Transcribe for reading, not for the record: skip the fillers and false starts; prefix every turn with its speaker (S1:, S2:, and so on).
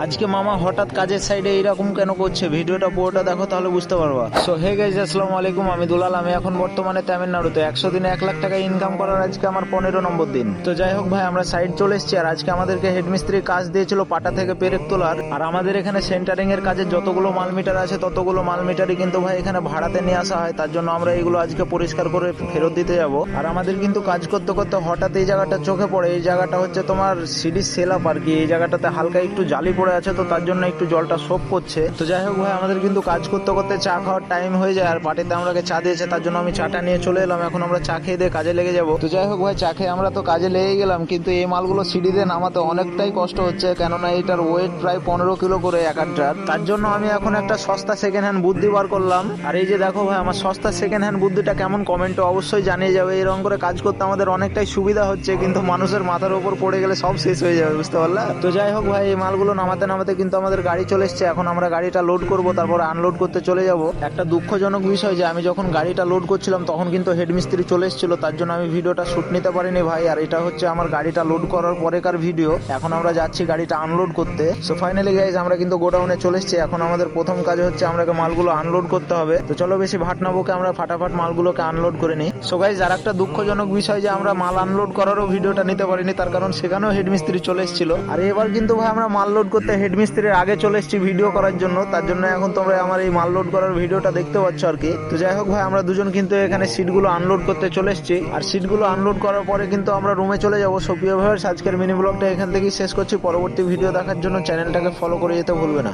S1: আজকে মামা হঠাৎ কাজের সাইডে এইরকম কেন করছে, ভিডিওটা পুরোটা দেখো তাহলে বুঝতে পারবা। সো হে গাইজ, আসসালামু আলাইকুম, আমি দুলাল। আমি এখন বর্তমানে তামিলনাড়ুতে 100 দিনে 1 লাখ টাকা ইনকাম করার আজকে আমার 15 নম্বর দিন। তো যাই হোক ভাই, আমরা সাইড চলে এসেছি। আর আজকে আমাদেরকে হেডমিস্ত্রি কাজ দিয়েছিল পাটা থেকে পেরেক তোলার। আর আমাদের এখানে সেন্টারিং এর কাজে যতগুলো মাল মিটার আছে ততগুলো মাল মিটারই কিন্তু ভাই এখানে ভাড়াতে নিয়ে আসা হয়। তার জন্য আমরা এইগুলো আজকে পরিষ্কার করে ফেরত দিতে যাব। আর আমাদের কিন্তু কাজ করতে করতে হঠাৎ এই জায়গাটা চোখে পড়ে। এই জায়গাটা হচ্ছে তোমার সিডি সেলাপ আর কি। এই জায়গাটাতে হালকা একটু জালি পড়ে আছে, তো তার জন্য একটু জলটা সোপ করছে। তো যাই হোক ভাই, আমাদের কিন্তু কাজ করতে করতে চা খাওয়ার টাইম হয়ে যায়। আর পার্টিতে আমাকে চা দিয়েছে, তার জন্য আমি চাটা নিয়ে চলে এলাম। এখন আমরা চা খেয়ে দিয়ে কাজে লেগে যাবো। তো যাই হোক ভাই, চা খেয়ে আমরা তো কাজে লেগে গেলাম, কিন্তু এই মালগুলো সিঁড়িতে নামাতে অনেকটাই কষ্ট হচ্ছে, কেননা এটার ওয়েট প্রায় 15 কিলো করে এক আড্ডার। তার জন্য আমি এখন একটা সস্তা সেকেন্ড হ্যান্ড বুদ্ধি বার করলাম। আর এই যে দেখো ভাই, আমার সস্তা সেকেন্ড হ্যান্ড বুদ্ধিটা কেমন, কমেন্টে অবশ্যই জানিয়ে যাবে। এরকম করে কাজ করতে আমাদের অনেকটাই সুবিধা হচ্ছে, কিন্তু মানুষের মাথার উপর পড়ে গেলে সব শেষ হয়ে যাবে, বুঝতে পারলা। তো যাই হোক ভাই, এই মালগুলো নামাতে নামাতে কিন্তু আমাদের গাড়ি চলে এসছে। এখন আমরা গাড়িটা লোড করব, তারপর আনলোড করতে চলে যাব। একটা দুঃখজনক বিষয় যে আমি যখন গাড়িটা লোড করছিলাম তখন কিন্তু হেডমিস্ত্রি চলে এসেছিল, তার জন্য আমি ভিডিওটা শুট নিতে পারিনি ভাই। আর এটা হচ্ছে আমার গাড়িটা লোড করার পরেকার ভিডিও। এখন আমরা যাচ্ছি গাড়িটা আনলোড করতে। সো ফাইনালি গাইজ, আমরা কিন্তু গোডাউনে চলে এসেছি। এখন আমাদের প্রথম কাজ হচ্ছে আমাকে মালগুলো আনলোড করতে হবে। তো চলো বেশি ভাট না বকে আমরা ফাটাফাট মালগুলোকে আনলোড করে নিই। সো গাইজ, আর একটা দুঃখজনক বিষয় যে আমরা মাল আনলোড করারও ভিডিওটা নিতে পারিনি, তার কারণ সেখানেও হেডমিস্ত্রি চলে এসেছিল। আর এবার কিন্তু ভাই আমরা মাল লোড করতে হেডমিস্ত্রির আগে চলে এসেছি ভিডিও করার জন্য। তার জন্য এখন তোমরা আমার এই মাল লোড করার ভিডিওটা দেখতে পাচ্ছ আর কি। তো যাই হোক ভাই, আমরা দুজন কিন্তু এখানে সিটগুলো আনলোড করতে চলে এসেছি। আর সিটগুলো আনলোড করার পরে কিন্তু আমরা রুমে চলে যাবো। সো প্রিয় ভাইয়ের, আজকের মিনি ব্লগটা এখান থেকেই শেষ করছি। পরবর্তী ভিডিও দেখার জন্য চ্যানেলটাকে ফলো করে যেতে ভুলবে না।